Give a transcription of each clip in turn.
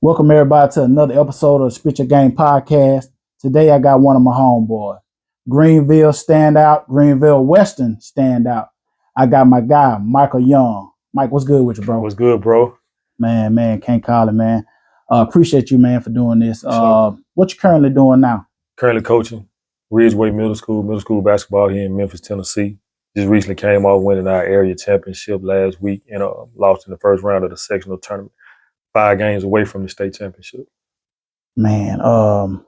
Welcome everybody to another episode of Spit Your Game Podcast. Today I got one of my homeboys, Greenville standout, Greenville Western standout. I got my guy, Michael Young. Mike, what's good with you, bro? What's good, bro? Man, can't call it, man. Appreciate you, man, for doing this. Sure. What you currently doing now? Currently coaching Ridgeway Middle School basketball here in Memphis, Tennessee. Just recently came off winning our area championship last week and lost in the first round of the sectional tournament. 5 games away from the state championship. Man, how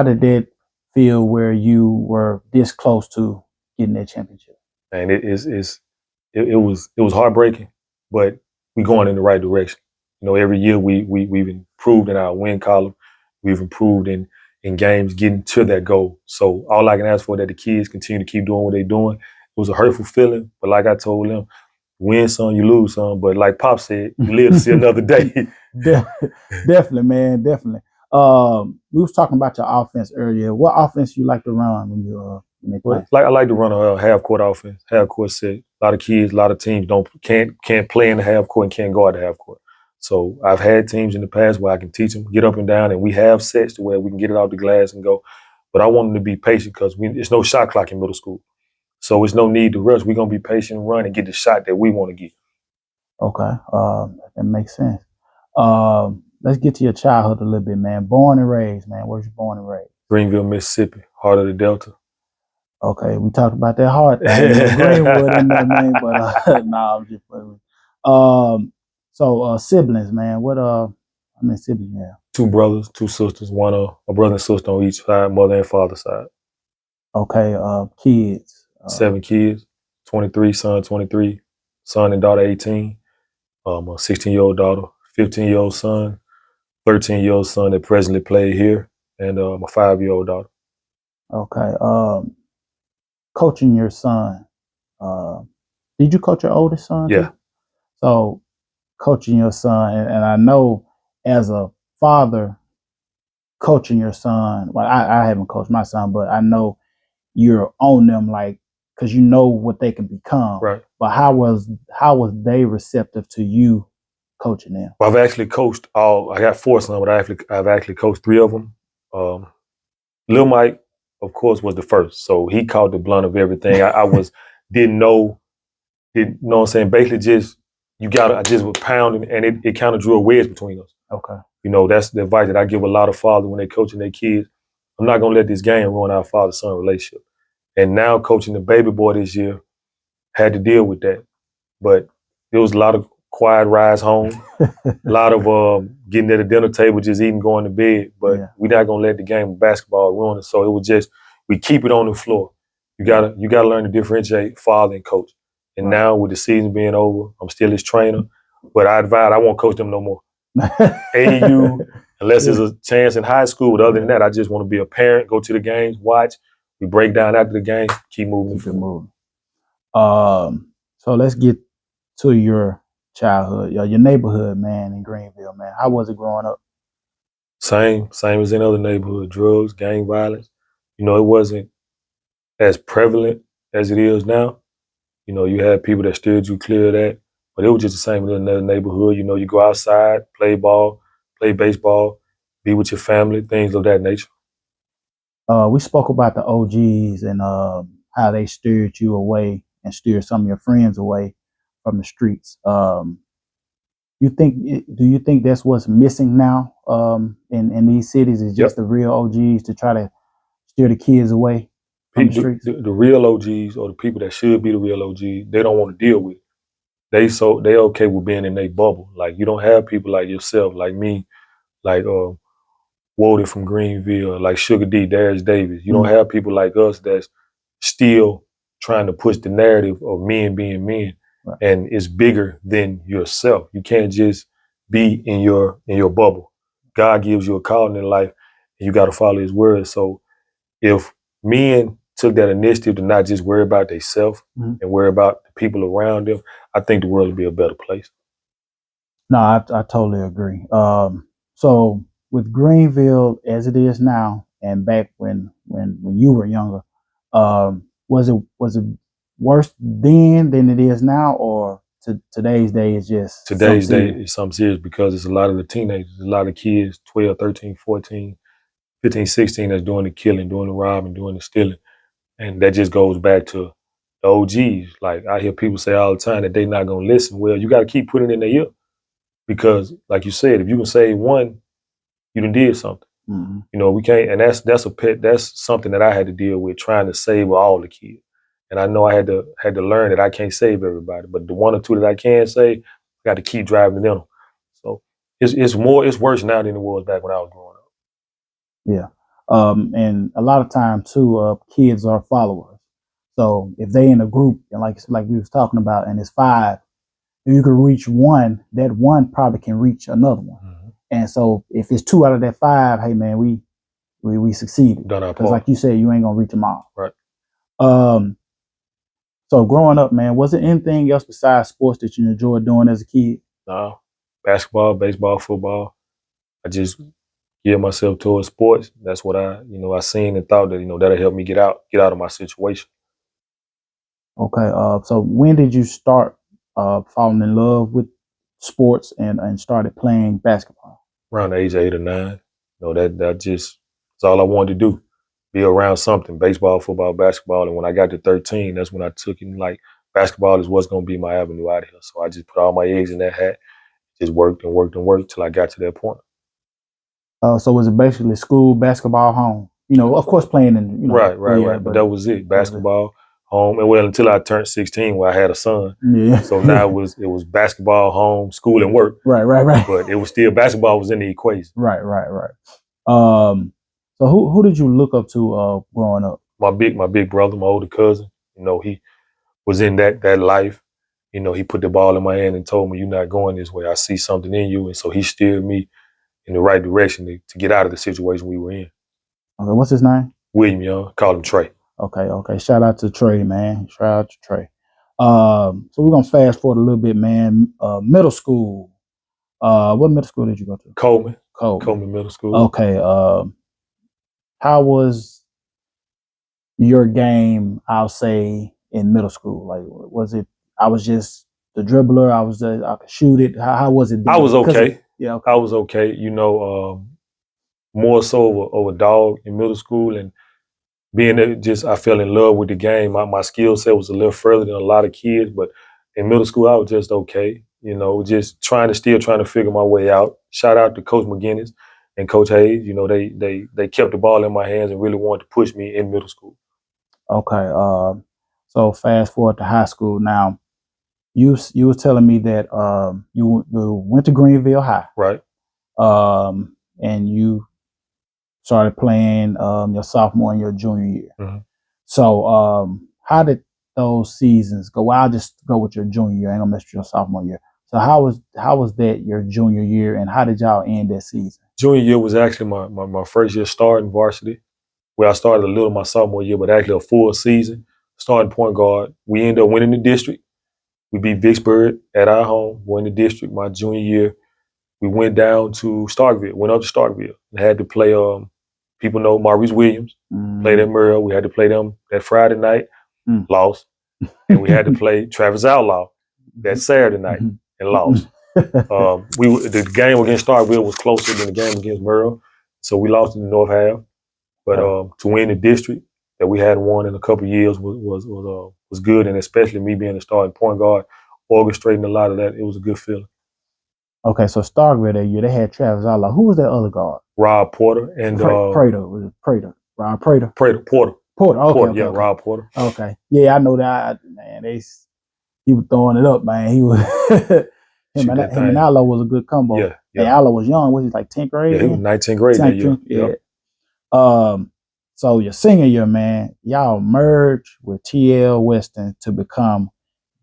did it feel where you were this close to getting that championship? And it was heartbreaking, but we're going in the right direction. You know, every year we've improved in our win column. We've improved in games getting to that goal. So all I can ask for is that the kids continue to keep doing what they're doing. It was a hurtful feeling, but like I told them, win some, you lose some. But like Pop said, you live to see another day. Definitely, man, definitely. We was talking about your offense earlier. What offense you like to run when you when they play? Well, I like to run a half court offense, half court set. A lot of kids, a lot of teams can't play in the half court and can't guard the half court. So I've had teams in the past where I can teach them get up and down, and we have sets to where we can get it off the glass and go. But I want them to be patient because there's no shot clock in middle school, so it's no need to rush. We're gonna be patient and run and get the shot that we want to get. Okay, that makes sense. Let's get to your childhood a little bit, man. Born and raised, man. Where's you born and raised? Greenville, Mississippi, heart of the Delta. Okay, we talked about that heart thing, Greenwood in there, man. But nah, I'm just playing. So siblings, man. How many siblings you have? 2 brothers, 2 sisters, a brother and sister on each side, mother and father side. Okay, kids. 7 kids, 23, son and daughter 18, a 16-year-old daughter, 15-year-old son, 13-year-old son that presently play here, and my 5-year-old daughter. Okay, coaching your son. Did you coach your oldest son? Yeah. Too? So coaching your son, and I know as a father, coaching your son. Well, I haven't coached my son, but I know you're on them, like, because you know what they can become. Right. But how was they receptive to you coaching them? Well, I've actually coached all. I got 4 sons, but I've actually coached 3 of them. Lil Mike, of course, was the first, so he caught the blunt of everything. I didn't know what I'm saying. Basically, I just was pounding, and it kind of drew a wedge between us. Okay. You know, that's the advice that I give a lot of fathers when they're coaching their kids. I'm not gonna let this game ruin our father-son relationship. And now coaching the baby boy this year, had to deal with that. But there was a lot of quiet rides home, a lot of getting at the dinner table, just eating, going to bed. But we're not gonna let the game of basketball ruin it. So it was just, we keep it on the floor. You gotta learn to differentiate father and coach. And now with the season being over, I'm still his trainer. But I won't coach them no more. AU, unless there's a chance in high school. But other than that, I just want to be a parent, go to the games, watch. We break down after the game, keep moving. So let's get to your childhood, your neighborhood, man, in Greenville, man. How was it growing up? Same as in other neighborhood. Drugs, gang violence. You know, it wasn't as prevalent as it is now. You know, you had people that steered you clear of that. But it was just the same in another neighborhood. You know, you go outside, play ball, play baseball, be with your family, things of that nature. We spoke about the OGs and how they steered you away and steered some of your friends away from the streets. Do you think that's what's missing now in these cities is just the real OGs to try to steer the kids away from the streets? The real OGs, or the people that should be the real OGs, they don't want to deal with it. They okay with being in their bubble. Like, you don't have people like yourself, like me, like Woden from Greenville, like Sugar D, Darius Davis. You don't have people like us that's still trying to push the narrative of men being men. Right. And it's bigger than yourself. You can't just be in your bubble. God gives you a calling in life, and you got to follow his word. So if men took that initiative to not just worry about themselves and worry about the people around them, I think the world would be a better place. No, I totally agree. So with Greenville as it is now, and back when you were younger, was it worse then than it is now, or today's day is just something Today's day serious. is something serious because it's a lot of the teenagers, a lot of kids, 12, 13, 14, 15, 16, that's doing the killing, doing the robbing, doing the stealing. And that just goes back to the OGs. Like I hear people say all the time that they not gonna listen. Well, you gotta keep putting it in their ear. Because like you said, if you can save one, you done did something. Mm-hmm. You know, we can't, and that's something that I had to deal with, trying to save all the kids. And I know I had to learn that I can't save everybody, but the one or two that I can save, I got to keep driving them. So it's worse now than it was back when I was growing up. Yeah. And a lot of times too, kids are followers. So if they in a group and like we was talking about, and it's five, if you can reach one, that one probably can reach another one. Mm-hmm. And so if it's two out of that five, hey man, we succeeded. Done our Because part. like you said, you ain't gonna reach them all. Right. So growing up, man, was there anything else besides sports that you enjoyed doing as a kid? No, basketball, baseball, football. I just geared myself towards sports. That's what I seen and thought that, that'll help me get out of my situation. Okay. So when did you start falling in love with sports and started playing basketball? Around the age of 8 or 9. That just is all I wanted to do. Be around something, baseball, football, basketball. And when I got to 13, that's when I took it, like, basketball is what's gonna be my avenue out of here. So I just put all my eggs in that hat, just worked and worked and worked till I got to that point. So was it basically school, basketball, home? Of course, playing in Right. yeah, But that was it. that was it. Basketball, home, and well until I turned 16 where I had a son. Yeah. So now it was basketball, home, school, and work. right. But it was still basketball was in the equation. Right. So who did you look up to growing up? My big brother, my older cousin, he was in that life. He put the ball in my hand and told me, "You're not going this way. I see something in you." And so he steered me in the right direction to get out of the situation we were in. Okay, what's his name? William Young, called him Trey. Okay. Shout out to Trey, man. Shout out to Trey. So we're gonna fast forward a little bit, man. Middle school. What middle school did you go to? Coleman Middle School. Okay. How was your game? I'll say in middle school. Like, was it? I was just the dribbler. I could shoot it. How was it? I was okay. Yeah. Okay. I was okay. More so of a dog in middle school, and I fell in love with the game. My skill set was a little further than a lot of kids, but in middle school I was just okay. Just still trying to figure my way out. Shout out to Coach McGinnis and Coach Hayes. They kept the ball in my hands and really wanted to push me in middle school. Okay. So fast forward to high school. Now, you were telling me that you went to Greenville High, Right. And you started playing your sophomore and your junior year. Mm-hmm. So how did those seasons go? Well, I'll just go with your junior year. I ain't gonna mess with your sophomore year. So how was that your junior year, and how did y'all end that season? Junior year was actually my first year starting varsity, where I started a little my sophomore year, but actually a full season starting point guard. We ended up winning the district. We beat Vicksburg at our home, won the district. My junior year, we went down to Starkville, went up to Starkville, and had to play. People know Maurice Williams, played at Murrell. We had to play them that Friday night, lost, and we had to play Travis Outlaw that Saturday night and lost. The game against Starkville was closer than the game against Murrell, so we lost in the north half. But to win the district that we hadn't won in a couple of years was good, and especially me being the starting point guard, orchestrating a lot of that, it was a good feeling. Okay, so Starkville that year they had Travis Outlaw. Who was that other guard? Rob Porter and Prater. Was it Prater? Rob Prater. Porter. Okay. Rob Porter. Okay, yeah, I know that. Man, he was throwing it up, man. He was him and Outlaw was a good combo. Yeah. And Outlaw was young. Was he like 10th grade? Yeah, he was 19th grade that year. Yeah. So your senior year, man, y'all merged with TL Western to become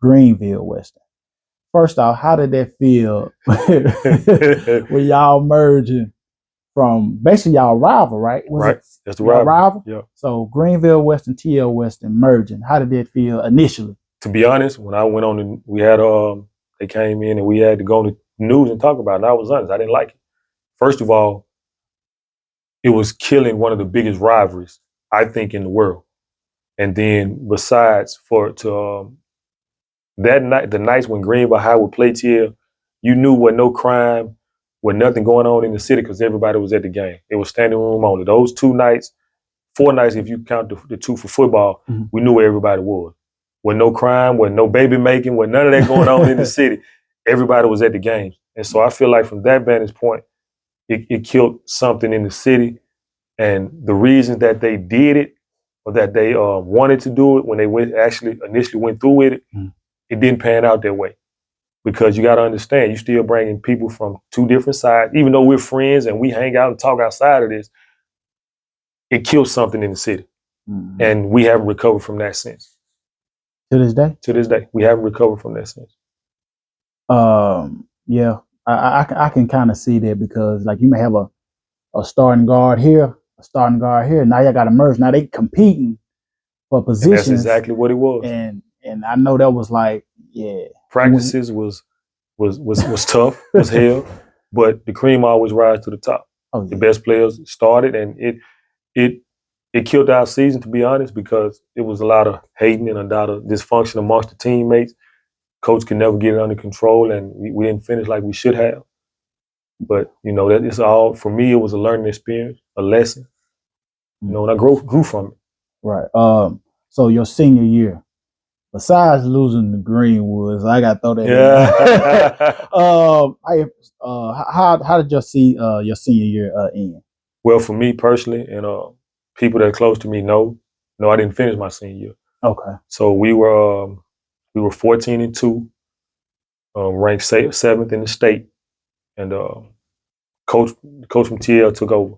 Greenville Western. First off, how did that feel when y'all merging from basically y'all rival, right? Right. That's the rival. Yeah. So Greenville Western, TL Western merging. How did that feel initially? To be honest, when I went on, we had they came in and we had to go on the news and talk about it. And I was honest, I didn't like it. First of all, it was killing one of the biggest rivalries I think in the world. And then besides, that night, the nights when Greenville High would play TL, you knew what no crime, with nothing going on in the city because everybody was at the game. It was standing room only. Those 2 nights, 4 nights if you count the 2 for football, we knew where everybody was. With no crime, with no baby making, with none of that going on in the city, everybody was at the games. And so I feel like from that vantage point, it killed something in the city. And the reason that they did it or that they wanted to do it when they initially went through with it, it didn't pan out that way. Because you got to understand, you're still bringing people from 2 different sides. Even though we're friends and we hang out and talk outside of this, it killed something in the city. And we haven't recovered from that since. To this day? To this day, we haven't recovered from that since. Yeah, I can kind of see that because like you may have a starting guard here, a starting guard here. Now you got to merge. Now they competing for positions. And that's exactly what it was. And I know that was like, yeah. Practices was tough as hell, but the cream always rise to the top. Oh, yeah. The best players started, and it killed our season, to be honest, because it was a lot of hating and a lot of dysfunction amongst the teammates. Coach could never get it under control, and we didn't finish like we should have. But, you know, that it's all, for me, it was a learning experience, a lesson, you know, and I grew from it. Right. So your senior year, besides losing the Greenwoods, I got to throw that in. How did you see your senior year end? Well, for me personally, and people that are close to me know, I didn't finish my senior year. Okay. So we were 14-2, ranked 7th in the state, and coach from TL took over,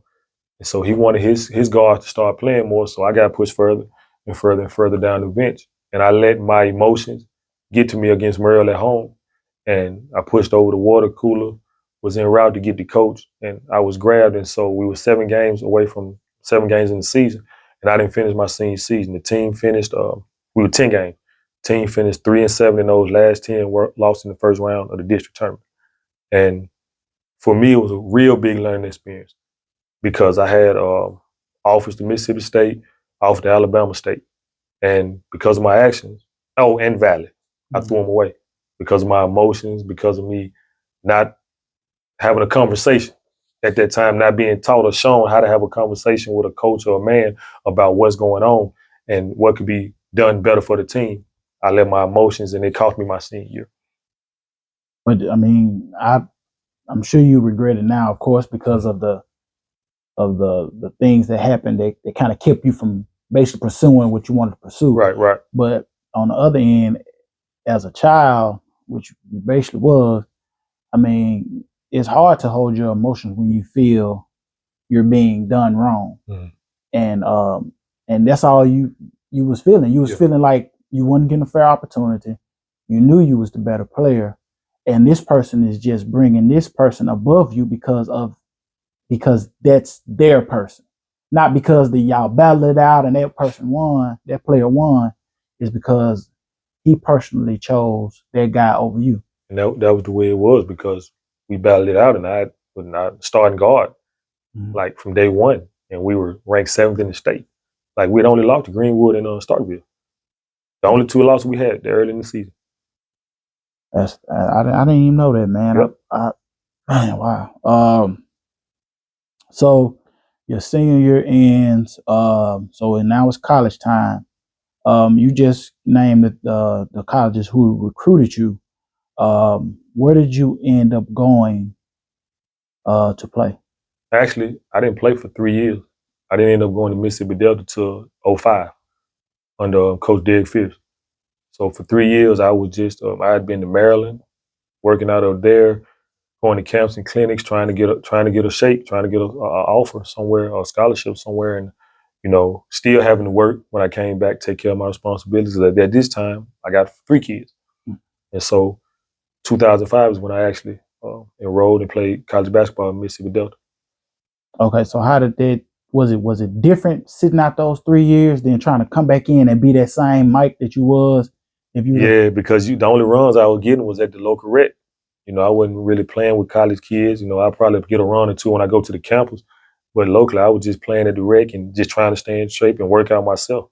and so he wanted his guards to start playing more. So I got pushed further and further and further down the bench, and I let my emotions get to me against Merrill at home, and I pushed over the water cooler, was en route to get the coach, and I was grabbed, and so we were 7 games away from 7 games in the season, and I didn't finish my senior season. The team finished, we were 10 games. The team finished 3-7 in those last 10, were lost in the first round of the district tournament. And for me, it was a real big learning experience because I had offers to Mississippi State, offers to Alabama State. And because of my actions, and Valley, I threw them away because of my emotions, because of me not having a conversation at that time, not being taught or shown how to have a conversation with a coach or a man about what's going on and what could be done better for the team. I let my emotions, and it cost me my senior year. But I mean, I'm sure you regret it now, of course, because of the things that happened that kind of kept you from basically pursuing what you wanted to pursue. Right. But on the other end, as a child, which you basically was, I mean, it's hard to hold your emotions when you feel you're being done wrong. And that's all you was feeling. You was feeling like you wasn't getting a fair opportunity. You knew you was the better player. And this person is just bringing this person above you because that's their person. Not because y'all battled it out and that person won, that player won. It's because he personally chose that guy over you. And that was the way it was because we battled it out, and I was not starting guard like from day one, and we were ranked 7th in the state. Like we'd only lost to Greenwood and Starkville. The only 2 losses we had there early in the season. I didn't even know that, man. Yep. Man, wow. So your senior year ends. So now it's college time. You just named the colleges who recruited you. Where did you end up going to play? Actually, I didn't play for 3 years. I didn't end up going to Mississippi Delta till 2005 under Coach Derek Fierce. So for 3 years, I was just I had been to Maryland, working out of there, going to camps and clinics, trying to get a shape, trying to get a offer somewhere, a scholarship somewhere, and still having to work when I came back, take care of my responsibilities. At this time, I got 3 kids, and so 2005 is when I actually enrolled and played college basketball in Mississippi Delta. Okay, so how did that? Was it different sitting out those 3 years, then trying to come back in and be that same Mike that you was? Because the only runs I was getting was at the local rec. I wasn't really playing with college kids. I'd probably get a run or 2 when I go to the campus. But locally, I was just playing at the rec and just trying to stay in shape and work out myself.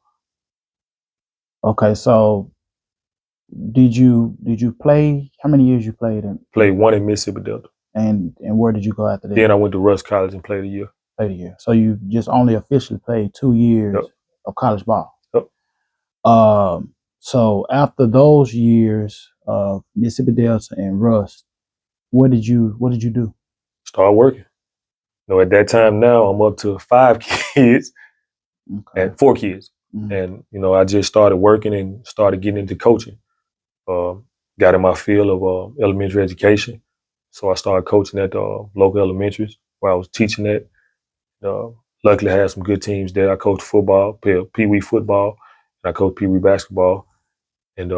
Okay, so Did you play? How many years you played in? Played one in Mississippi Delta. And where did you go after that? Then I went to Rush College and played a year. Played a year. So you just only officially played 2 years Yep. of college ball. Yep. So after those years of Mississippi Delta and Rush, what did you do? Start working. At that time now I'm up to 5 kids and 4 kids. Mm-hmm. And, I just started working and started getting into coaching. Got in my field of elementary education. So I started coaching at local elementaries where I was teaching at. Luckily, I had some good teams there. I coached football, pee-wee football, and I coached pee-wee basketball. And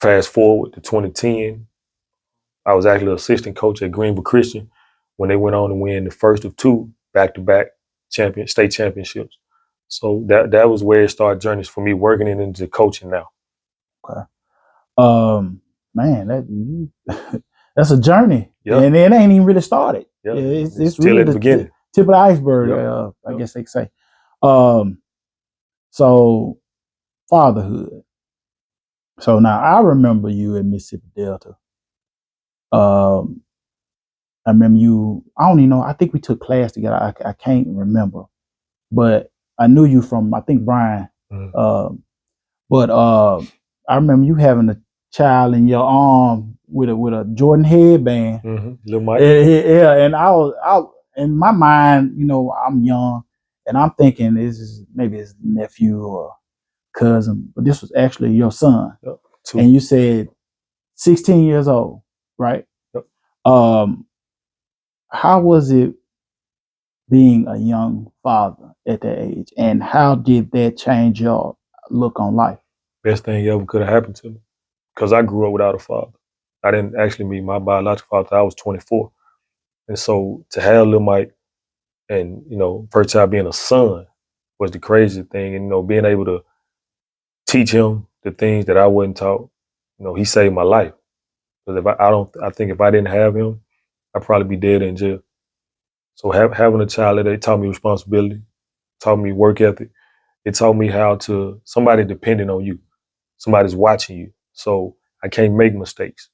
fast forward to 2010, I was actually an assistant coach at Greenville Christian when they went on to win the first of 2 back-to-back state championships. So that was where it started journeys for me working into coaching now. Okay. Man, that's a journey. Yeah. And it ain't even really started. Yeah. It's really at the beginning. Tip of the iceberg, yep. I guess they say. So fatherhood. So now I remember you in Mississippi Delta. I remember you, I don't even know, I think we took class together. I can't remember. But I knew you from, I think, Brian. Mm-hmm. But I remember you having a child in your arm with a Jordan headband. Mm-hmm. Little Mike. Yeah, and I in my mind, I'm young, and I'm thinking this is maybe his nephew or cousin, but this was actually your son. Yep. And you said 16 years old, right? Yep. How was it being a young father at that age, and how did that change your look on life? Best thing ever could have happened to me, because I grew up without a father. I didn't actually meet my biological father until I was 24. And so to have little Mike and, first child being a son was the craziest thing. And, being able to teach him the things that I wasn't taught, he saved my life. Because I think if I didn't have him, I'd probably be dead in jail. So having a child, it taught me responsibility, taught me work ethic. It taught me how to, somebody depending on you, somebody's watching you. So I can't make mistakes.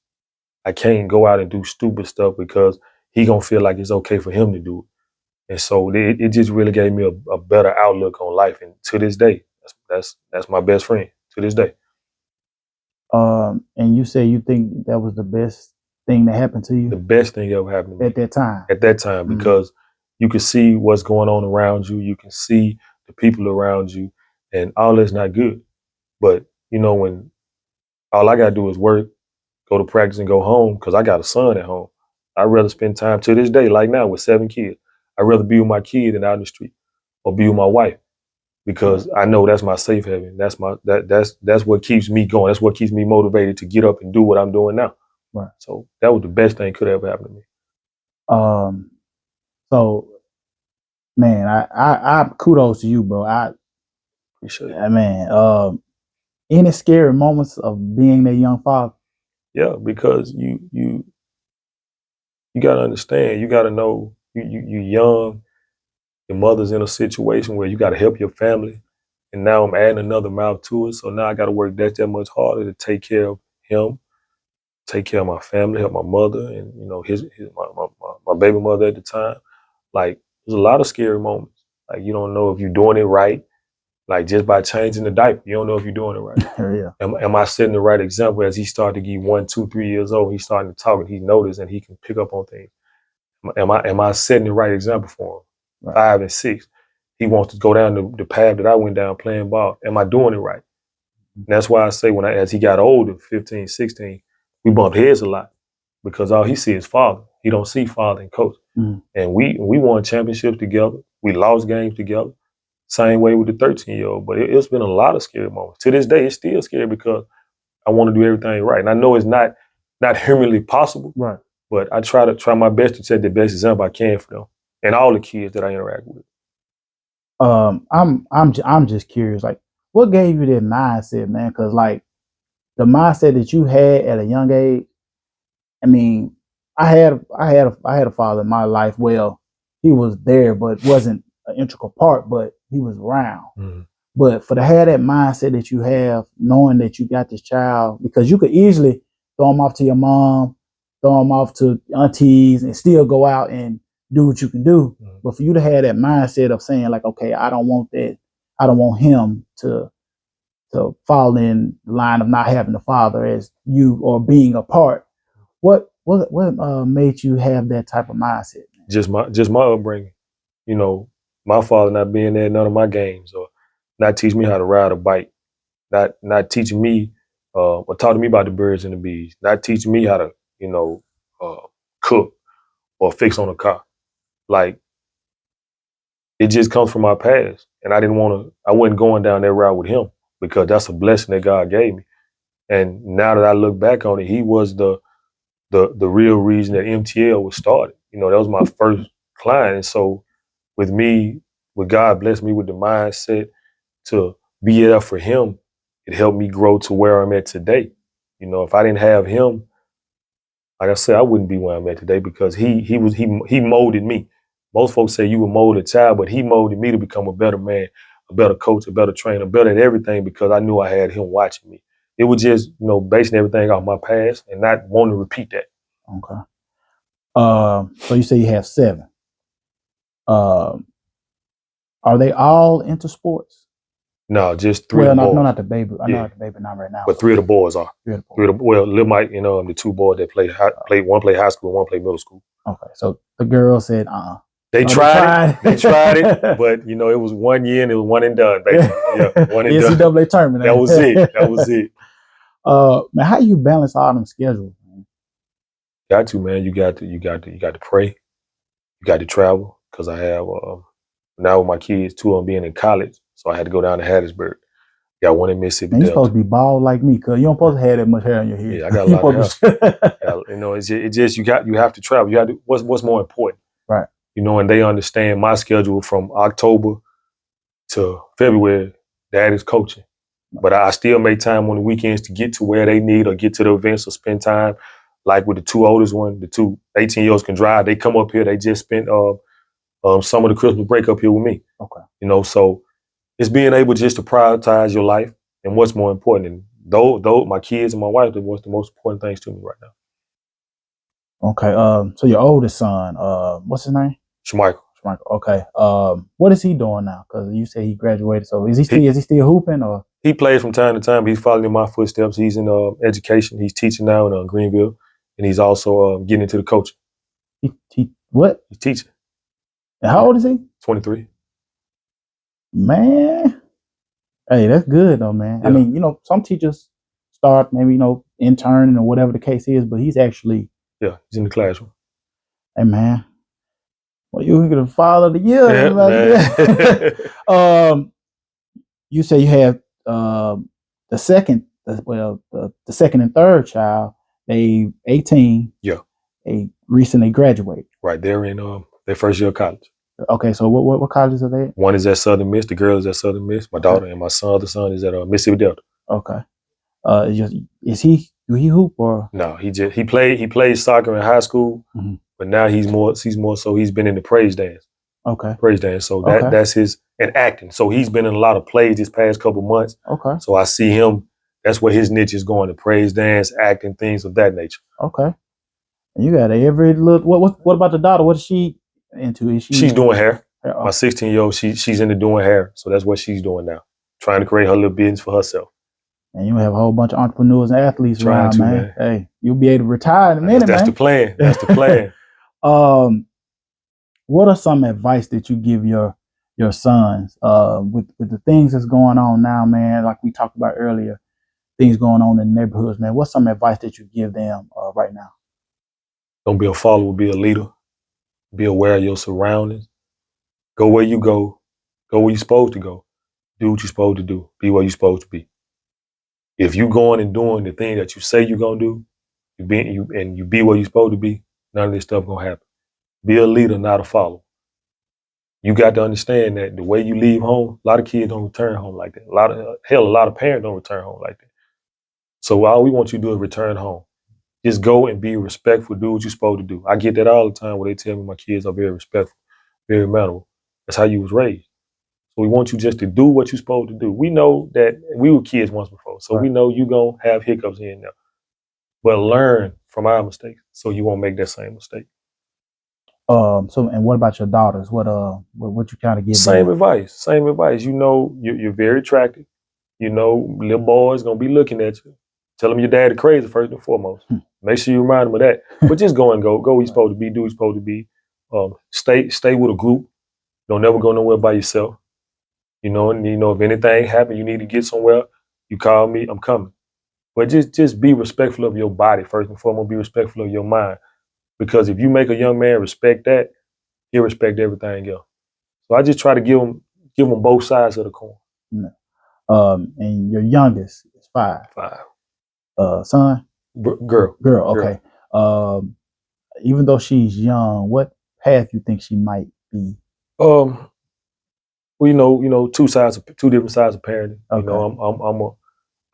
I can't go out and do stupid stuff because he gonna feel like it's okay for him to do it. And so it just really gave me a better outlook on life. And to this day, that's my best friend to this day. And you say you think that was the best thing that happened to you? The best thing ever happened to me at that time. At that time, because you can see what's going on around you. You can see the people around you, and all that's not good. But when all I gotta do is work, go to practice, and go home, because I got a son at home. I'd rather spend time to this day, like now, with 7 kids. I'd rather be with my kid than out in the street, or be with my wife, because I know that's my safe haven. That's what keeps me going. That's what keeps me motivated to get up and do what I'm doing now. Right. So that was the best thing could ever happen to me. So, man, I kudos to you, bro. I appreciate it. Man, any scary moments of being that young father? Yeah, because you gotta understand. You gotta know you young. Your mother's in a situation where you gotta help your family, and now I'm adding another mouth to it. So now I gotta work that much harder to take care of him, take care of my family, help my mother, and my baby mother at the time. Like, there's a lot of scary moments. Like, you don't know if you're doing it right. Like, just by changing the diaper, you don't know if you're doing it right. Yeah. Am I setting the right example? As he started to get 1, 2, 3 years old, he's starting to talk and he noticed and he can pick up on things. Am I setting the right example for him? Right. 5 and 6, he wants to go down the path that I went down playing ball. Am I doing it right? And that's why I say as he got older, 15, 16, we bumped heads a lot, because all he sees is father. He don't see father and coach. And we won championships together. We lost games together. Same way with the 13-year-old. But it's been a lot of scary moments. To this day, it's still scary because I want to do everything right. And I know it's not humanly possible. Right. But I try my best to set the best example I can for them and all the kids that I interact with. I'm just curious, like, what gave you that mindset, man? Because like the mindset that you had at a young age. I mean, I had a father in my life. Well, he was there, but wasn't an integral part, but he was around. But for to have that mindset that you have, knowing that you got this child, because you could easily throw them off to your mom, throw them off to aunties, and still go out and do what you can do. Mhm. But for you to have that mindset of saying like, okay, I don't want that. I don't want him to fall in the line of not having a father as you or being apart. What made you have that type of mindset? Just my upbringing. You know, my father not being there in none of my games, or not teaching me how to ride a bike, not teaching me or talking to me about the birds and the bees, not teaching me how to, you know, cook or fix on a car. Like, it just comes from my past. And I wasn't going down that route with him because that's a blessing that God gave me. And now that I look back on it, he was the real reason that MTL was started. You know, that was my first client. And so with me, with God blessed me with the mindset to be there for him, it helped me grow to where I'm at today. You know, if I didn't have him, like I said, I wouldn't be where I'm at today because he molded me. Most folks say you would mold a child, but he molded me to become a better man, a better coach, a better trainer, better at everything because I knew I had him watching me. It was just, you know, basing everything off my past and not wanting to repeat that. Okay. So you say you have 7. Are they all into sports? No, just 3 of Well, the no, boys. not the baby. I know Yeah, not the baby not right now. but 3 of the boys are. 3 of the Three boys. of the, well, Lil Mike and the 2 boys that one play high school, one play middle school. Okay, so the girl said, They tried it, but you know, it was 1 year and it was one and done, basically. Yeah, one and done. NCAA tournament. That was it. That was it. Man, how you balance all them schedules? Man? Got to, man. You got to pray. You got to travel because I have now with my kids, 2 of them being in college, so I had to go down to Hattiesburg. Got one in Mississippi Man, you're Delta. supposed to be bald like me, cause you don't supposed to have that much hair on your head. Yeah, I got a lot of hair. You know, it's just you have to travel. You have to. What's more important? Right. You know, and they understand my schedule from October to February. That is coaching. But I still make time on the weekends to get to where they need or get to the events or spend time. Like with the 2 oldest one, the 2 18-year-olds can drive. They come up here. They just spent some of the Christmas break up here with me. Okay. You know, so it's being able just to prioritize your life and what's more important. And though my kids and my wife, what's the most important things to me right now. Okay. So your oldest son, what's his name? Schmeichel. Okay. What is he doing now? Because you say he graduated. So is he still hooping or? He plays from time to time. He's following in my footsteps. He's in education. He's teaching now in Greenville, and he's also getting into the coaching. He what? He's teaching. And how old is he? 23. Man, hey, that's good though, man. Yeah. I mean, you know, some teachers start maybe, you know, interning or whatever the case is, but he's actually. Yeah, he's in the classroom. Hey, man. Well, you get a father of the year. Yeah, man. You say you have the second, the second and third child. They 18. Yeah. They recently graduated. Right, they're in their first year of college. Okay, so what colleges are they at? One is at Southern Miss. The girl is at Southern Miss. My daughter and my other son is at Mississippi Delta. Okay. Do he hoop or? No, he played soccer in high school, but now he's more so he's been in the praise dance. Okay. Praise dance. So that's his, and acting. So he's been in a lot of plays this past couple months. Okay. So I see him. That's where his niche is going, to praise dance, acting, things of that nature. Okay. And you got every little. What about the daughter? What is she into? Is She's doing hair. Oh. My 16-year-old, she's into doing hair. So that's what she's doing now. Trying to create her little business for herself. And you have a whole bunch of entrepreneurs and athletes around, man. Hey, you'll be able to retire in a minute, That's man. the plan. That's the plan. What are some advice that you give your sons with the things that's going on now, man? Like we talked about earlier, things going on in the neighborhoods, man. What's some advice that you give them right now? Don't be a follower, be a leader. Be aware of your surroundings. Go where you go. Go where you're supposed to go. Do what you're supposed to do. Be where you're supposed to be. If you going and doing the thing that you say you're gonna do, you be where you're supposed to be, none of this stuff gonna happen. Be a leader, not a follower. You got to understand that the way you leave home, a lot of kids don't return home like that. A lot of parents don't return home like that. So all we want you to do is return home. Just go and be respectful, do what you're supposed to do. I get that all the time where they tell me my kids are very respectful, very mannerable. That's how you was raised. So we want you just to do what you're supposed to do. We know that we were kids once before, so we know you're going to have hiccups here and there. But learn from our mistakes so you won't make that same mistake. So, and what about your daughters? What you kind of give Same them? advice. Same advice. You know, you're very attractive. You know, little boys going to be looking at you. Tell them your daddy crazy first and foremost. Make sure you remind them of that. But just go where you're supposed to be, do what you're supposed to be. Stay with a group. Don't never go nowhere by yourself. You know, and you know, if anything happens, you need to get somewhere, you call me, I'm coming. But just be respectful of your body first and foremost. Be respectful of your mind, because if you make a young man respect that, he'll respect everything else. So I just try to give them both sides of the coin. And your youngest is 5. 5. Son? Girl. Girl. Okay. Even though she's young, what path you think she might be? Well, you know, two different sides of parenting. Okay. You know,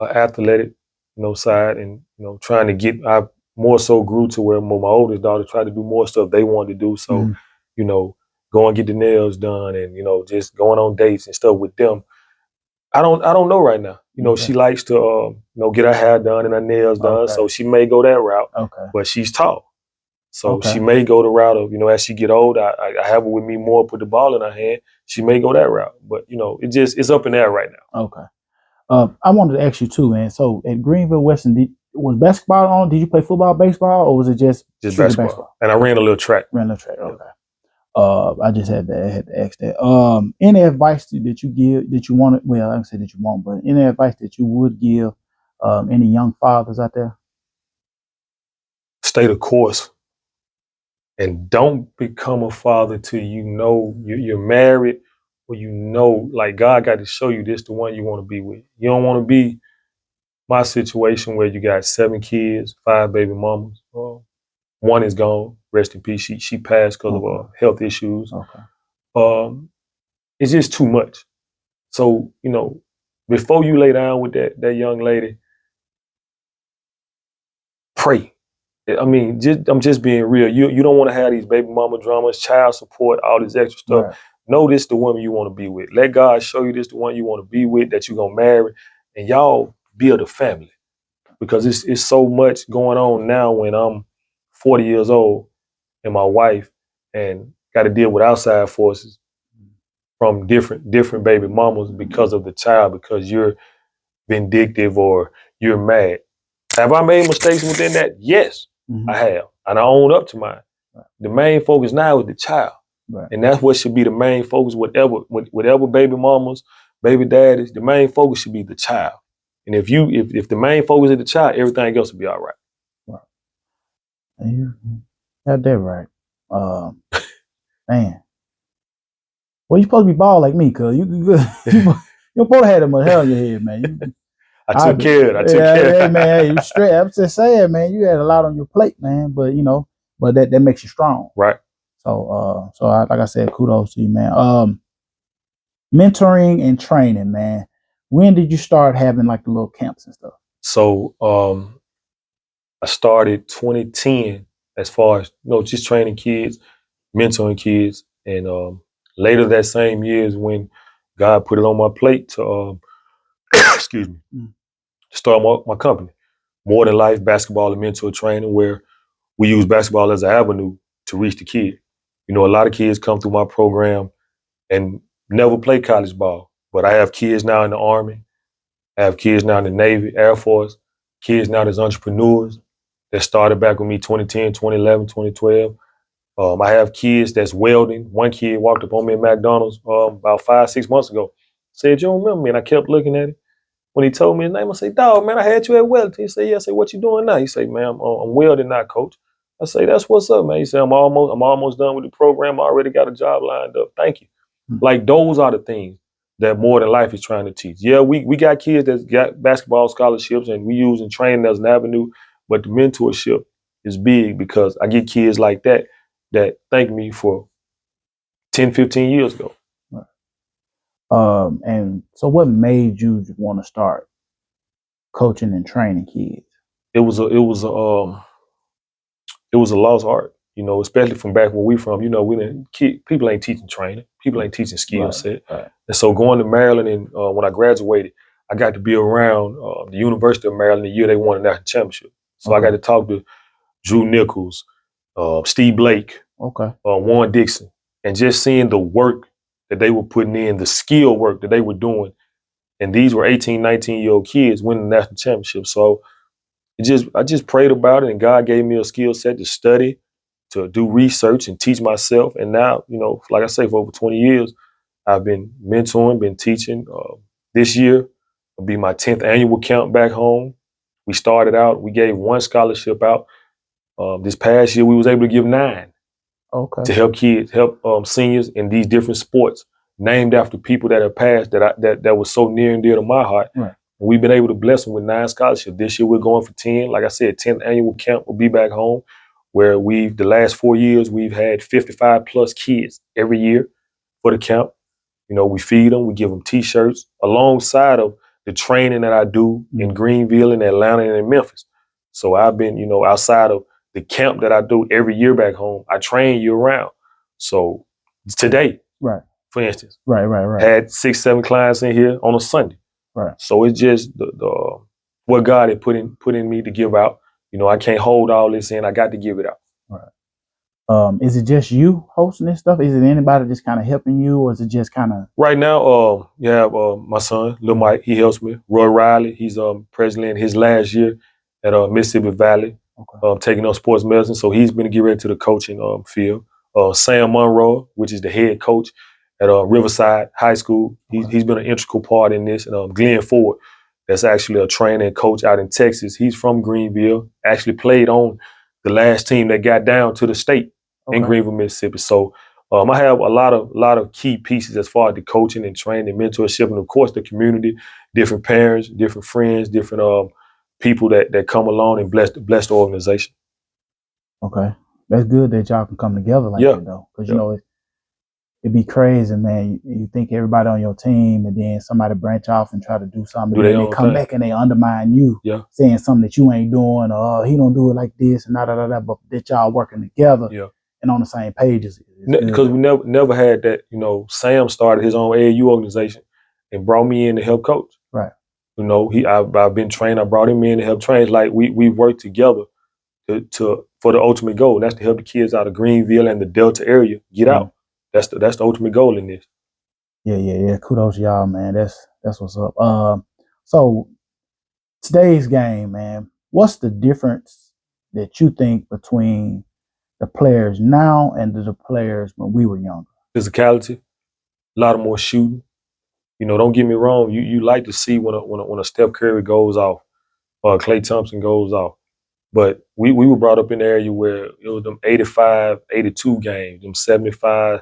I'm a athletic, you know, side, and you know, trying to get. I more so grew to where my oldest daughter tried to do more stuff they wanted to do. So, you know, go and get the nails done, and you know, just going on dates and stuff with them. I don't know right now. You know, she likes to you know, get her hair done and her nails done, so she may go that route. Okay. But she's tall. So she may go the route of, you know, as she get older, I have her with me more, put the ball in her hand. She may go that route, but you know, it's up in there right now. Okay. I wanted to ask you too, man. So at Greenville Western, was basketball on? Did you play football, baseball, or was it just basketball? And I ran a little track. Okay. I just had to ask that. Any advice that you give that you want? Well, I don't say that you won't, but any advice that you would give any young fathers out there? Stay the course. And don't become a father till you know you're married, or you know, like, God got to show you this the one you want to be with. You don't want to be my situation where you got 7 kids, 5 baby mamas. One is gone, rest in peace. She passed because of health issues. It's just too much. So, you know, before you lay down with that young lady, pray. I mean, I'm just being real. You don't want to have these baby mama dramas, child support, all this extra stuff. Right. Know this the woman you want to be with. Let God show you this the one you want to be with, that you're gonna marry, and y'all build a family. Because it's so much going on now when I'm 40 years old and my wife, and got to deal with outside forces from different baby mamas because of the child, because you're vindictive or you're mad. Have I made mistakes within that? Yes, I have. And I own up to mine. Right. The main focus now is the child. Right. And that's what should be the main focus, whatever baby mamas, baby daddies, the main focus should be the child. And if the main focus is the child, everything else will be all right. Right. You got that right. Man. Well, you supposed to be bald like me, cuz you're supposed to have that much hair on your head, man. I took care of it. Hey, man, you straight. I'm just saying, man, you had a lot on your plate, man. But you know, that makes you strong. Right. So like I said, kudos to you, man. Mentoring and training, man. When did you start having like the little camps and stuff? So I started 2010 as far as, you know, just training kids, mentoring kids. And later that same year is when God put it on my plate to excuse me, start my company, More Than Life Basketball and Mentor Training, where we use basketball as an avenue to reach the kid. You know, a lot of kids come through my program and never play college ball, but I have kids now in the Army, I have kids now in the Navy, Air Force, kids now that's entrepreneurs that started back with me 2010, 2011, 2012. I have kids that's welding. One kid walked up on me at McDonald's about 5-6 months ago, said, "You don't remember me?" And I kept looking at him. When he told me his name, I said, "Dog, man, I had you at welding." He said, "Yeah." I said, "What you doing now?" He said, "Man, I'm welding now, coach." I say, "That's what's up, man." He said, I'm almost done with the program. I already got a job lined up. Thank you. Like, those are the things that More Than Life is trying to teach. Yeah, we got kids that got basketball scholarships and we use and training as an avenue, but the mentorship is big because I get kids like that thank me for 10, 15 years ago. And so what made you want to start coaching and training kids? It was a lost art. You know, especially from back where we from. You know, people ain't teaching training. People ain't teaching skill set. Right. And so going to Maryland, and when I graduated, I got to be around the University of Maryland the year they won a national championship. So I got to talk to Drew Nichols, Steve Blake, Okay. Warren Dixon, and just seeing the work that they were putting in, the skill work that they were doing. And these were 18, 19-year-old kids winning the national championship. So I just prayed about it, and God gave me a skill set to study, to do research and teach myself. And now, you know, like I say, for over 20 years, I've been mentoring, been teaching. This year will be my 10th annual camp back home. We started out, we gave one scholarship out. This past year, we was able to give 9 Okay. to help kids, help seniors in these different sports, named after people that have passed that was so near and dear to my heart. Right. We've been able to bless them with 9 scholarships. This year we're going for 10. Like I said, 10th annual camp will be back home, where the last 4 years, we've had 55 plus kids every year for the camp. You know, we feed them, we give them T-shirts alongside of the training that I do in Greenville and Atlanta and in Memphis. So I've been, you know, outside of the camp that I do every year back home, I train year round. So today, Right. for instance, Right. had 6, 7 clients in here on a Sunday. Right. So it's just the what God had put in me to give out. You know, I can't hold all this in. I got to give it out. Right. Is it just you hosting this stuff? Is it anybody just kind of helping you, or is it just kind of Right now? You have my son, Lil Mike. He helps me. Roy Riley. He's president his last year at Mississippi Valley, taking on sports medicine. So he's been getting ready to the coaching field. Sam Monroe, which is the head coach at Riverside High School. He's been an integral part in this. And Glenn Ford, that's actually a trainer and coach out in Texas. He's from Greenville. Actually played on the last team that got down to the state in Greenville, Mississippi. So I have a lot of key pieces as far as the coaching and training, mentorship, and of course the community, different parents, different friends, different people that come along and bless the organization. Okay, that's good that y'all can come together like that though, because you know it'd be crazy, man. You think everybody on your team, and then somebody branch off and try to do something, and they come back and they undermine you, saying something that you ain't doing, or he don't do it like this, and da. But that y'all working together and on the same pages. Because we never had that. You know, Sam started his own AAU organization and brought me in to help coach. Right. You know, I've been trained. I brought him in to help train. Like we worked together for the ultimate goal. And that's to help the kids out of Greenville and the Delta area get out. That's the ultimate goal in this. Yeah. Kudos to y'all, man. That's what's up. So today's game, man. What's the difference that you think between the players now and the players when we were younger? Physicality, a lot of more shooting. You know, don't get me wrong. You like to see when a Steph Curry goes off, or Klay Thompson goes off. But we were brought up in the area where it was them 85, 82 games, them 75,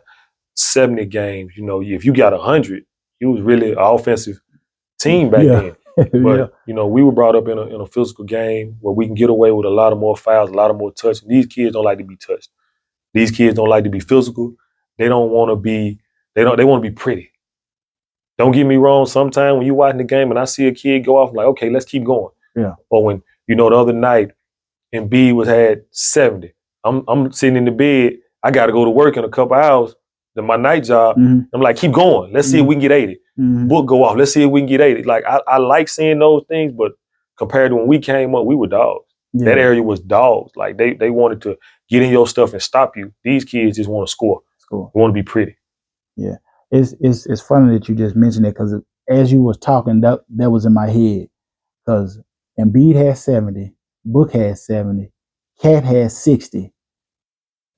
70 games. You know, if you got 100, you was really an offensive team back then. But you know, we were brought up in a physical game where we can get away with a lot of more fouls, a lot of more touching. These kids don't like to be touched. These kids don't like to be physical. They don't want to be. They want to be pretty. Don't get me wrong. Sometimes when you watching the game and I see a kid go off, I'm like, okay, let's keep going. Yeah. Or when the other night, Embiid had 70. I'm sitting in the bed. I got to go to work in a couple hours. Then my night job. I'm like, keep going. Let's see if we can get 80. Book go off. Let's see if we can get 80. Like I like seeing those things, but compared to when we came up, we were dogs. Yeah. That area was dogs. Like they wanted to get in your stuff and stop you. These kids just want to score. They want to be pretty. Yeah, it's funny that you just mentioned it, because as you was talking, that was in my head. Because Embiid had 70, Book had 70, Cat had 60,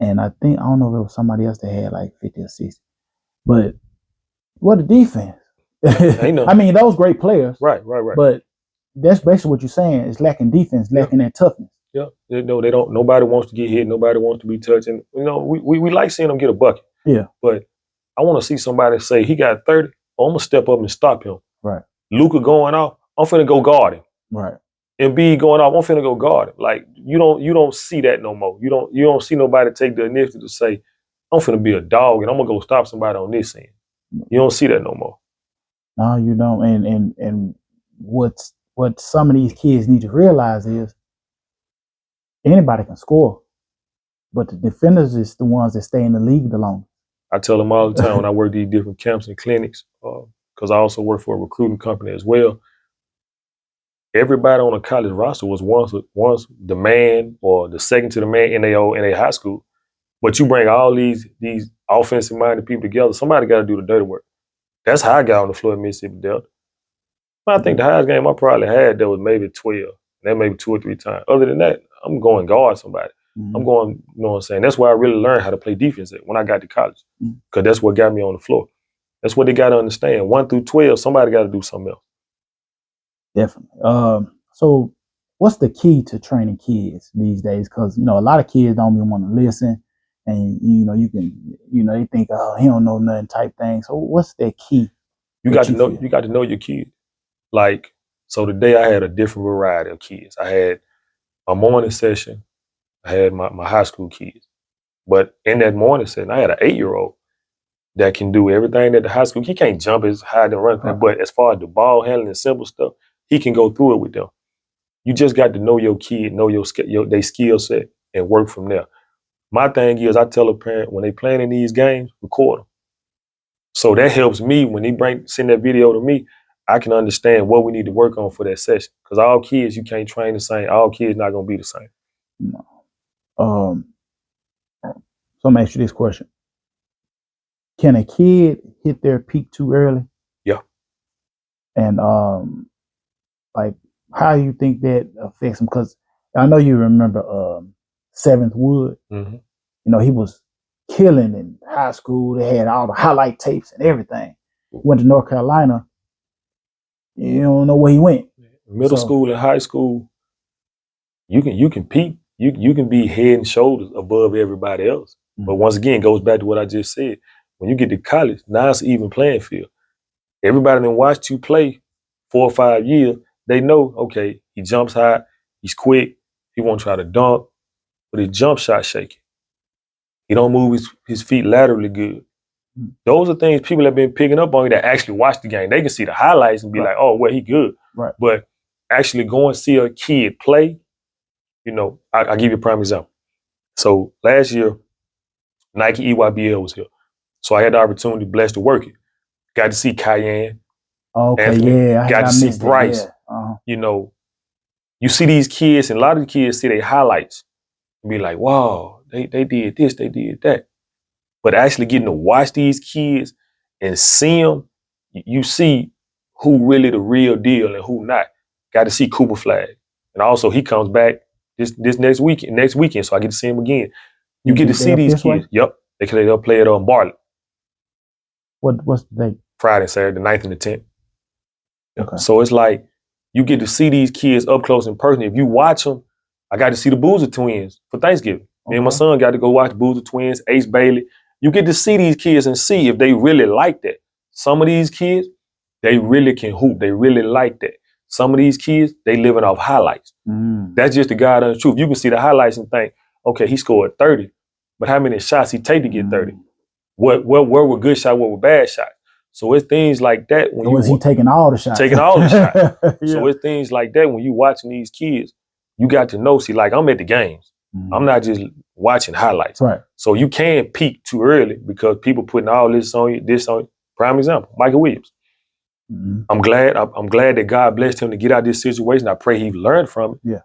and I don't know if it was somebody else that had like 50 or 60. But what a defense! I mean, those great players, right. But that's basically what you're saying. It's lacking defense, lacking that toughness. Yeah, they don't. Nobody wants to get hit. Nobody wants to be touched. And you know, we like seeing them get a bucket. Yeah, but I want to see somebody say he got 30. I'm gonna step up and stop him. Right. Luka going off, I'm finna go guard him. Right. Embiid going off, I'm finna go guard him. Like you don't see that no more. You don't see nobody take the initiative to say, I'm finna be a dog and I'm gonna go stop somebody on this end. You don't see that no more. No, you don't. And what some of these kids need to realize is anybody can score. but the defenders is the ones that stay in the league the longest. I tell them all the time when I work these different camps and clinics, because I also work for a recruiting company as well. Everybody on a college roster was once the man or the second to the man in their high school. But you bring all these offensive minded people together, somebody got to do the dirty work. That's how I got on the floor at Mississippi Delta. I think the highest game I probably had there was maybe 12. That maybe 2 or 3 times. Other than that, I'm going guard somebody. I'm going, you know what I'm saying? That's where I really learned how to play defense when I got to college. Because that's what got me on the floor. That's what they got to understand. 1 through 12, somebody got to do something else. Definitely. So what's the key to training kids these days? Because, you know, a lot of kids don't even want to listen. And, you know, they think, oh, he don't know nothing type thing. So what's that key? You got to know your kid. Like, so today I had a different variety of kids. I had a morning session. I had my high school kids. But in that morning session, I had an 8-year-old that can do everything that the high school. He can't jump as high and run, but as far as the ball handling and simple stuff, he can go through it with them. You just got to know your kid, know their skill set, and work from there. My thing is, I tell a parent when they playing in these games, record them. So that helps me when they send that video to me. I can understand what we need to work on for that session. Because all kids, you can't train the same. All kids not gonna be the same. No. So I'm gonna ask you this question: can a kid hit their peak too early? Yeah. And like, how do you think that affects them? Because I know you remember Seventh Wood. Mm-hmm. You know, he was killing in high school. They had all the highlight tapes and everything. Went to North Carolina. You don't know where he went. Middle school and high school, you can peak. You can be head and shoulders above everybody else. But once again, it goes back to what I just said. When you get to college, now it's an even playing field. Everybody that watched you play 4 or 5 years, they know, okay, he jumps high, he's quick, he won't try to dunk, but his jump shot shaky. He don't move his feet laterally good. Those are things people have been picking up on you that actually watch the game. They can see the highlights and be like, oh, well, he good. Right. But actually go and see a kid play, you know, I'll give you a prime example. So last year, Nike EYBL was here. So I had the opportunity, blessed to work it. Got to see Cayenne. Okay, Anthony, yeah. got to see Bryce. Yeah. You know, you see these kids, and a lot of the kids see their highlights and be like, wow, they did this, they did that. But actually getting to watch these kids and see them, you see who really the real deal and who not. Got to see Cooper Flag. And also he comes back this next weekend, so I get to see him again. You get to see these kids. Yep. They'll play it on Bartlett. What's the date? Friday and Saturday, the 9th and the 10th. Okay. So it's like you get to see these kids up close and personal. If you watch them, I got to see the Boozer twins for Thanksgiving. Me and my son got to go watch Boozer twins, Ace Bailey. You get to see these kids and see if they really like that. Some of these kids, they really can hoop. They really like that. Some of these kids, they living off highlights. That's just the God honest truth. You can see the highlights and think, okay, he scored 30, but how many shots he take to get 30? What were good shots, what were bad shots? So it's things like that when was he taking all the shots? Taking all the shots. Yeah. So it's things like that when you watching these kids, you got to know, see, like I'm at the games. I'm not just watching highlights. Right. So you can't peak too early because people putting all this on you, Prime example, Michael Williams. I'm glad that God blessed him to get out of this situation. I pray he learned from it. Yeah.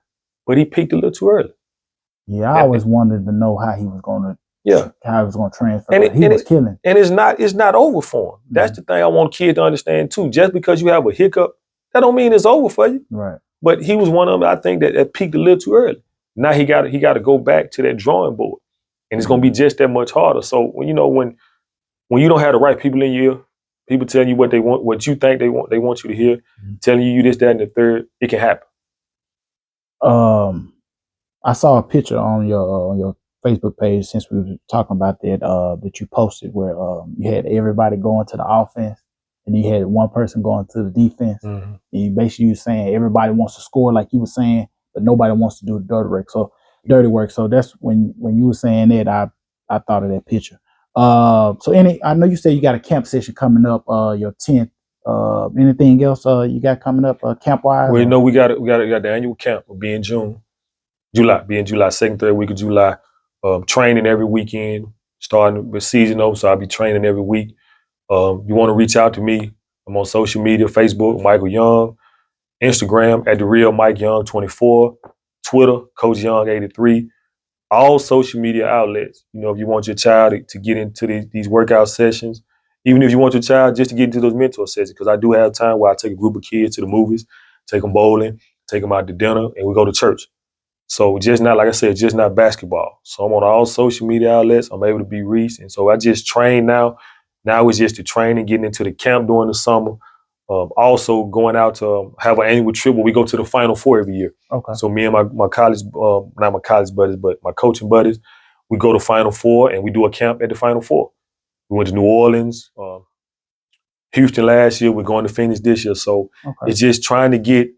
But he peaked a little too early. Yeah, I always wanted to know how he was gonna how he was gonna transfer. And he was killing. And it's not over for him. That's the thing I want kids to understand too. Just because you have a hiccup, that don't mean it's over for you. Right. But he was one of them, I think, that peaked a little too early. Now he got to go back to that drawing board. And it's gonna be just that much harder. So when you don't have the right people in your ear, people telling you what they want, what you think they want you to hear, telling you this, that, and the third, it can happen. I saw a picture on your Facebook page since we were talking about that you posted where you had everybody going to the offense and you had one person going to the defense. And you basically were saying everybody wants to score like you were saying, but nobody wants to do the dirty work. So that's when you were saying that I thought of that picture. I know you said you got a camp session coming up, your 10th. Anything else you got coming up camp wise? Well, you know, we got the annual camp will be in July, 2nd, 3rd week of July. training every weekend, starting with season over, so I'll be training every week. You want to reach out to me, I'm on social media, Facebook, Michael Young, Instagram at the real Mike Young 24, Twitter, Coach Young 83, all social media outlets. You know, if you want your child to get into these workout sessions, even if you want your child just to get into those mentor sessions, because I do have time where I take a group of kids to the movies, take them bowling, take them out to dinner, and we go to church. So just not, like I said, just not basketball. So I'm on all social media outlets. I'm able to be reached. And so I just train now. Now it's just the training, getting into the camp during the summer. Also going out to have an annual trip where we go to the Final Four every year. Okay. So me and my college, not my college buddies, but my coaching buddies, we go to Final Four and we do a camp at the Final Four. We went to New Orleans, Houston last year. We're going to Phoenix this year. So it's just trying to get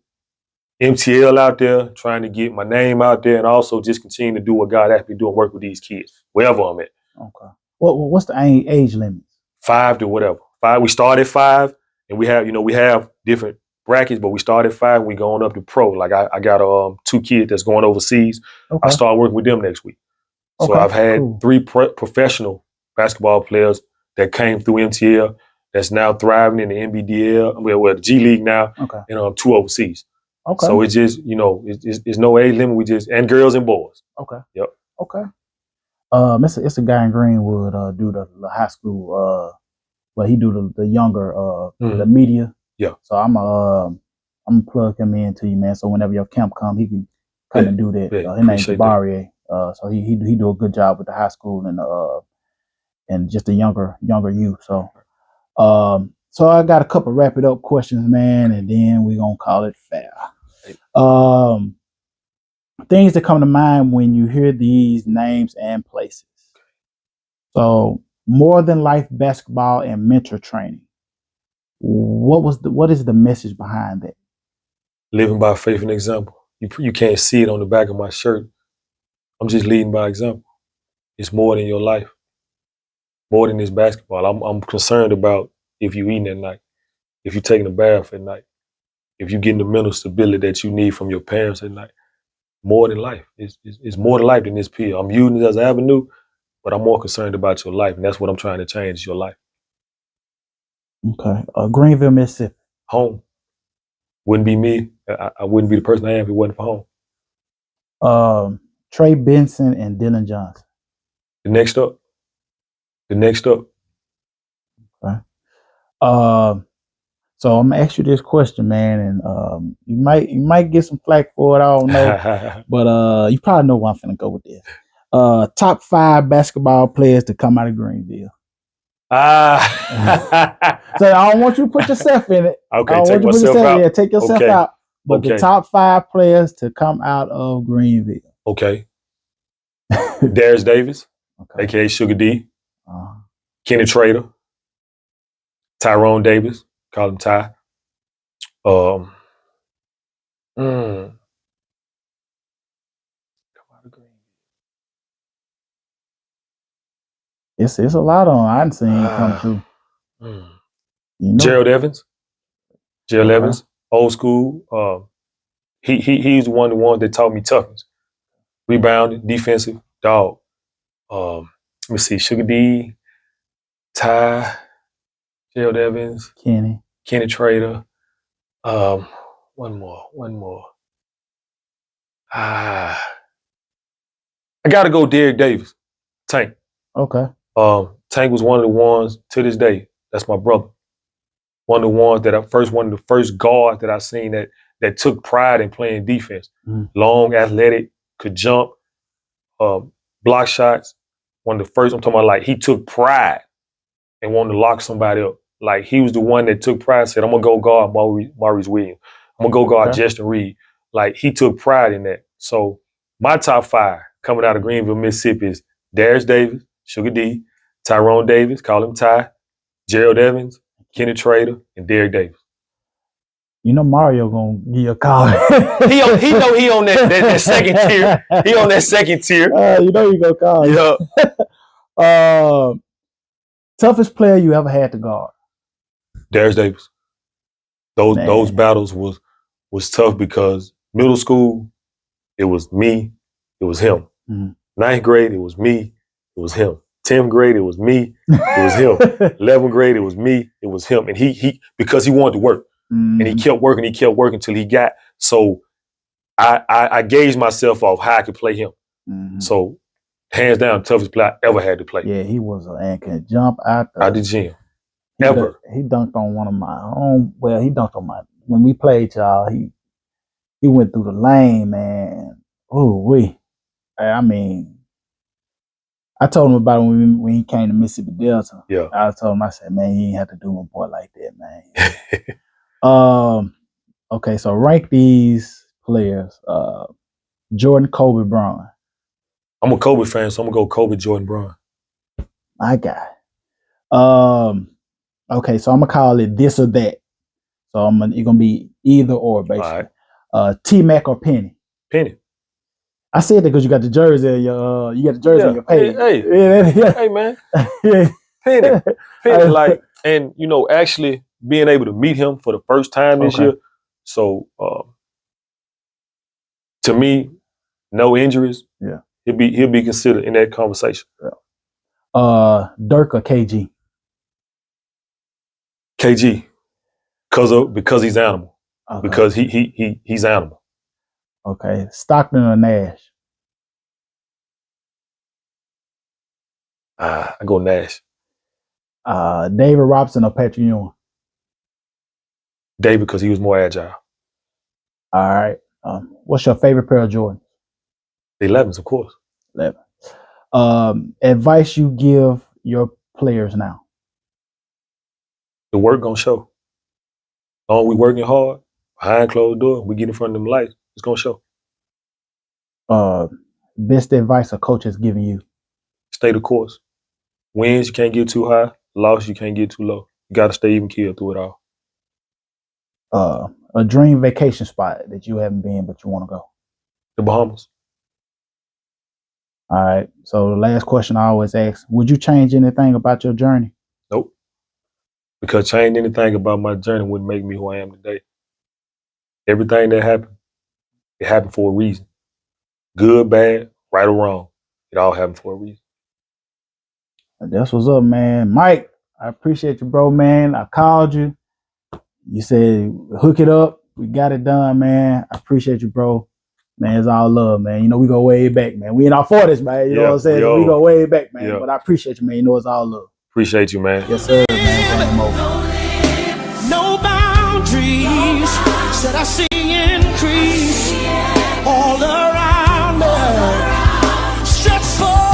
MTL out there, trying to get my name out there, and also just continue to do what God asked me to do and work with these kids, wherever I'm at. Okay. What's the age limit? 5 to whatever. 5. We start at 5, and we have different brackets, but we start at 5 and we going up to pro. Like I got 2 kids that's going overseas. Okay. I start working with them next week. So I've had 3 professional basketball players that came through MTL that's now thriving in the NBDL, well, the G League now, and 2 overseas. Okay. So it's just, it's no age limit. We just, and girls and boys. Okay. Yep. Okay. It's a guy in Greenwood, do the high school, but he do the younger, the media. Yeah. So I'm gonna plug him in to you, man. So whenever your camp come, he can come and do that. His name's Jabari. So he do a good job with the high school and just the younger youth. So so I got a couple wrap it up questions, man, and then we gonna call it fair. Things that come to mind when you hear these names and places. So more than life basketball and mentor training. What is the message behind that? Living by faith and example. You can't see it on the back of my shirt. I'm just leading by example. It's more than your life. More than this basketball. I'm concerned about if you eating at night, if you're taking a bath at night, if you're getting the mental stability that you need from your parents at night. More than life. It's more than life than this pill. I'm using it as an avenue, but I'm more concerned about your life, and that's what I'm trying to change, your life. Okay. Greenville, Mississippi. Home. Wouldn't be me. I wouldn't be the person I am if it wasn't for home. Trey Benson and Dylan Johnson. The next up. Okay. So I'm gonna ask you this question, man, and you might get some flack for it. I don't know, but you probably know where I'm finna go with this. Top 5 basketball players to come out of Greenville. So I don't want you to put yourself in it. Okay, take myself out. Yeah, take yourself out. But the top 5 players to come out of Greenville. Okay. Darius Davis, aka Sugar D. Kenny Trader. Tyrone Davis, call him Ty. It's a lot on. I hadn't seen him come through. Gerald Evans. Evans, old school. He's the one that taught me toughness. Rebounding, defensive, dog. Let me see, Sugar D, Ty, Gerald Evans, Kenny Trader. One more. I gotta go Derek Davis, Tank. Okay. Tank was one of the ones to this day. That's my brother. One of the ones that one of the first guards that I seen that took pride in playing defense. Long, athletic, could jump, block shots. One of the first, I'm talking about, like, he took pride and wanted to lock somebody up. Like, he was the one that took pride and said, I'm gonna go guard Maurice Williams. I'm gonna go guard Justin Reed. Like, he took pride in that. So my top 5 coming out of Greenville, Mississippi is Darius Davis, Sugar D, Tyrone Davis, call him Ty, Gerald Evans, Kenny Trader, and Derek Davis. You know Mario gonna give you a call. he know he on that second tier. He on that second tier. You know he gonna call. Yeah. Toughest player you ever had to guard? Darius Davis. Those battles was tough because middle school, it was me, it was him. Ninth grade, it was me. It was him. 10th grade, it was me. It was him. 11th grade, it was me. It was him. And he because he wanted to work. Mm-hmm. And he kept working until he got. So I gauged myself off how I could play him. Mm-hmm. So hands down, toughest player I ever had to play. Yeah, he was and could jump out the gym. He He dunked on one of my own. Well, he dunked on when we played, y'all. He went through the lane, man. Oh, I mean, I told him about it when he came to Mississippi Delta. Yeah. I told him, I said, man, you ain't have to do my boy like that, man. Okay, so rank these players. Jordan, Kobe, Bron. I'm a Kobe fan, so I'm gonna go Kobe, Jordan, Bron. My guy. Okay, so I'm gonna call it this or that. So it's gonna be either or, basically. Right. T-Mac or Penny? Penny. I said that because you got the jersey on your on your page. Hey man. Penny, like, and actually being able to meet him for the first time this year. So to me, no injuries. Yeah. He'll be considered in that conversation. Yeah. Dirk or KG? KG. Because he's animal. Okay. Because he's animal. Okay. Stockton or Nash? I go Nash. David Robinson or Patrick Ewing? David, because he was more agile. All right. What's your favorite pair of Jordans? The 11s, of course. 11. Advice you give your players now? The work gonna show. We working hard, behind closed door, we get in front of them lights, it's gonna show. Best advice a coach has given you? Stay the course. Wins, you can't get too high. Loss, you can't get too low. You gotta stay even keel through it all. A dream vacation spot that you haven't been but you want to go? The Bahamas. All right. So the last question I always ask, would you change anything about your journey? Nope. Because changing anything about my journey wouldn't make me who I am today. Everything that happened, it happened for a reason. Good, bad, right or wrong. It all happened for a reason. That's what's up, man. Mike, I appreciate you, bro, man. I called you. You said, hook it up. We got it done, man. I appreciate you, bro. Man, it's all love, man. We go way back, man. We in our 40s, man. You know what I'm saying? We go way back, man. Yeah. But I appreciate you, man. It's all love. Appreciate you, man. Yes, sir, man. No boundaries should I see increase all around us. Stretch for